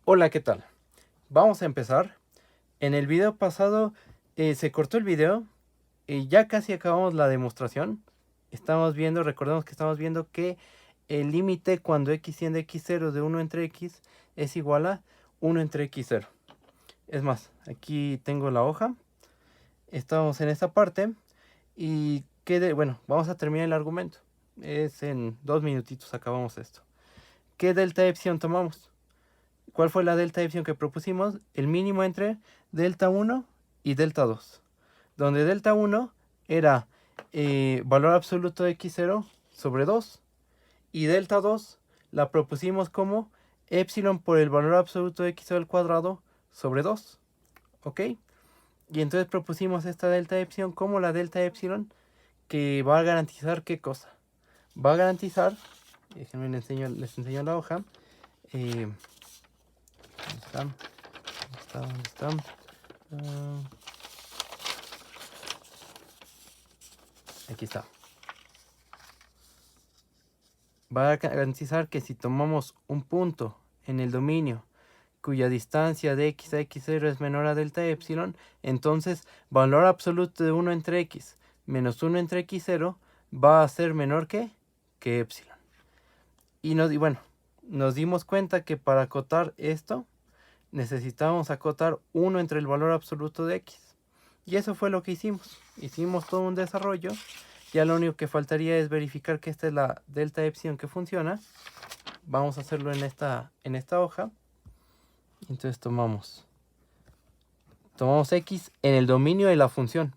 Hola, ¿qué tal? Vamos a empezar. En el video pasado se cortó el video y ya casi acabamos la demostración. Recordemos que estamos viendo que el límite cuando x tiende a x0 de 1 entre x es igual a 1 entre x0. Es más, aquí tengo la hoja. Estamos en esta parte y bueno, vamos a terminar el argumento. Es en 2 minutitos acabamos esto. ¿Qué delta epsilon tomamos? ¿Cuál fue la delta epsilon que propusimos? El mínimo entre delta 1 y delta 2. Donde delta 1 era valor absoluto de x0 sobre 2. Y delta 2 la propusimos como epsilon por el valor absoluto de x0 al cuadrado sobre 2. ¿Ok? Y entonces propusimos esta delta epsilon como la delta epsilon que va a garantizar ¿qué cosa? Va a garantizar, déjenme les enseño la hoja. ¿Dónde están? ¿Dónde están? Aquí está. Va a garantizar que si tomamos un punto en el dominio cuya distancia de x a x0 es menor a delta epsilon, entonces valor absoluto de 1 entre x menos 1 entre x0 va a ser menor que epsilon. Y bueno, nos dimos cuenta que para acotar esto necesitábamos acotar 1 entre el valor absoluto de x. Y eso fue lo que hicimos. Hicimos todo un desarrollo. Ya lo único que faltaría es verificar que esta es la delta epsilon que funciona. Vamos a hacerlo en esta hoja. Entonces tomamos x en el dominio de la función.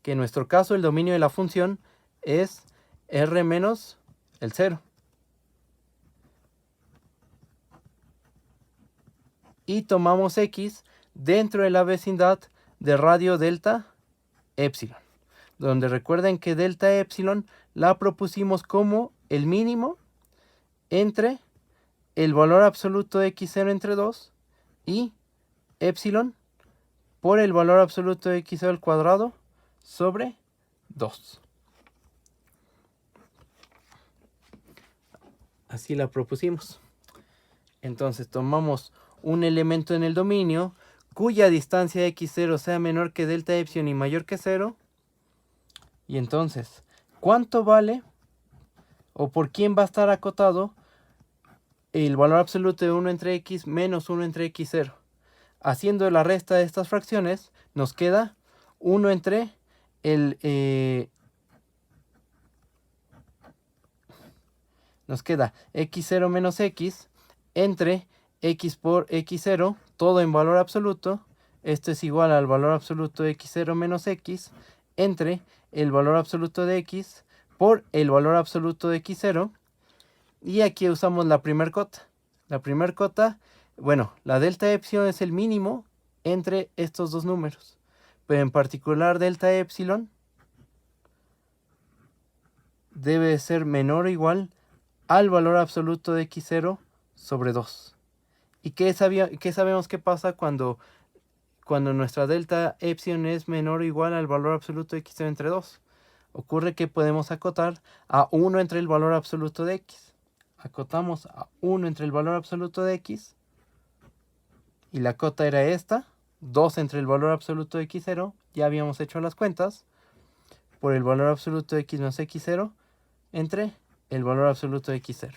Que en nuestro caso el dominio de la función es r menos el 0. Y tomamos x dentro de la vecindad de radio delta epsilon. Donde recuerden que delta epsilon la propusimos como el mínimo entre el valor absoluto de x0 entre 2 y epsilon por el valor absoluto de x0 al cuadrado sobre 2. Así la propusimos. Entonces tomamos un elemento en el dominio cuya distancia de x0 sea menor que delta epsilon y mayor que 0. Y entonces, ¿cuánto vale o por quién va a estar acotado el valor absoluto de 1 entre x menos 1 entre x0? Haciendo la resta de estas fracciones, nos queda 1 entre nos queda x0 menos x entre x por x0, todo en valor absoluto. Esto es igual al valor absoluto de x0 menos x entre el valor absoluto de x por el valor absoluto de x0. Y aquí usamos la primer cota. La primer cota, bueno, la delta epsilon es el mínimo entre estos dos números. Pero en particular delta epsilon debe ser menor o igual al valor absoluto de x0 sobre 2. ¿Y qué sabemos que pasa cuando nuestra delta epsilon es menor o igual al valor absoluto de x0 entre 2? Ocurre que podemos acotar a 1 entre el valor absoluto de x. Acotamos a 1 entre el valor absoluto de x. Y la cota era esta. 2 entre el valor absoluto de x0. Ya habíamos hecho las cuentas. Por el valor absoluto de x menos x0 entre el valor absoluto de x0.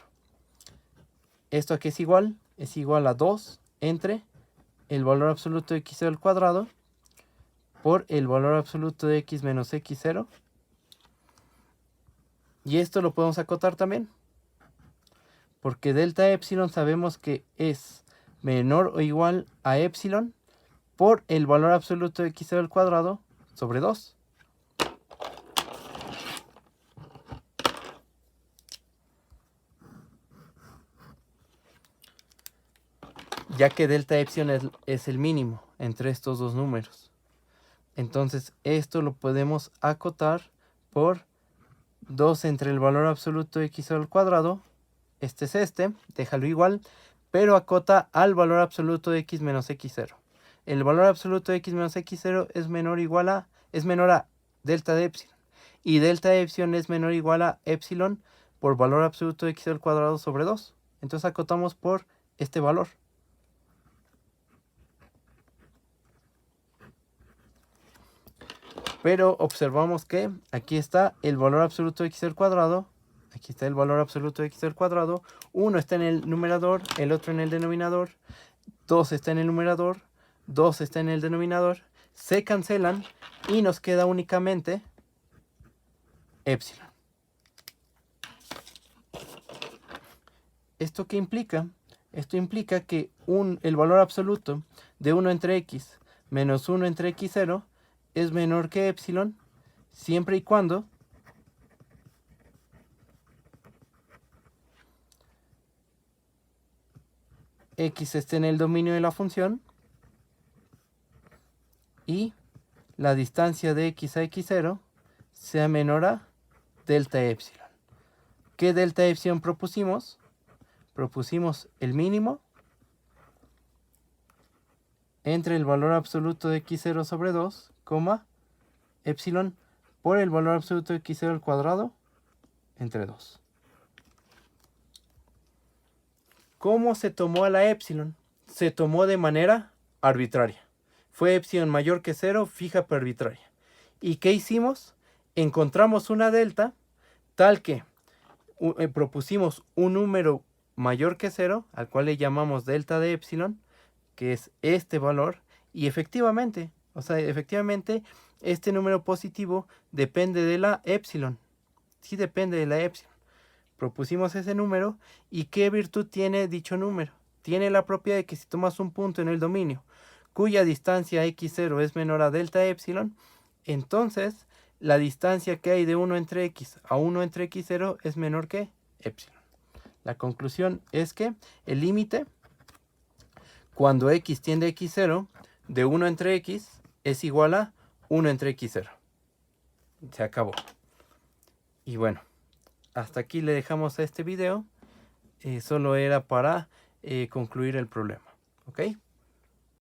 ¿Esto a qué es igual? Es igual a 2 entre el valor absoluto de x0 al cuadrado por el valor absoluto de x menos x0. Y esto lo podemos acotar también. Porque delta epsilon sabemos que es menor o igual a epsilon por el valor absoluto de x0 al cuadrado sobre 2. Ya que delta epsilon es el mínimo entre estos dos números. Entonces esto lo podemos acotar por 2 entre el valor absoluto de x al cuadrado. Este es déjalo igual, pero acota al valor absoluto de x menos x0. El valor absoluto de x menos x0 es menor a delta de epsilon. Y delta de epsilon es menor o igual a epsilon por valor absoluto de x al cuadrado sobre 2. Entonces acotamos por este valor. Pero observamos que aquí está el valor absoluto de x al cuadrado. Aquí está el valor absoluto de x al cuadrado. Uno está en el numerador, el otro en el denominador. 2 está en el numerador, 2 está en el denominador. Se cancelan y nos queda únicamente epsilon. ¿Esto qué implica? Esto implica que el valor absoluto de 1 entre x menos 1 entre x0 es menor que epsilon, siempre y cuando x esté en el dominio de la función y la distancia de x a x0 sea menor a delta epsilon. ¿Qué delta epsilon propusimos? Propusimos el mínimo entre el valor absoluto de x0 sobre 2, epsilon por el valor absoluto de x0 al cuadrado entre 2. ¿Cómo se tomó a la epsilon? Se tomó de manera arbitraria. Fue epsilon mayor que 0, fija pero arbitraria. ¿Y qué hicimos? Encontramos una delta tal que propusimos un número mayor que 0, al cual le llamamos delta de epsilon, que es este valor, y efectivamente, este número positivo depende de la epsilon. Sí depende de la epsilon. Propusimos ese número, ¿y qué virtud tiene dicho número? Tiene la propiedad de que si tomas un punto en el dominio cuya distancia x0 es menor a delta epsilon, entonces la distancia que hay de 1 entre x a 1 entre x0 es menor que epsilon. La conclusión es que el límite cuando x tiende a x0 de 1 entre x es igual a 1 entre x0. Se acabó. Y bueno, hasta aquí le dejamos a este video. Solo era para concluir el problema. ¿Ok?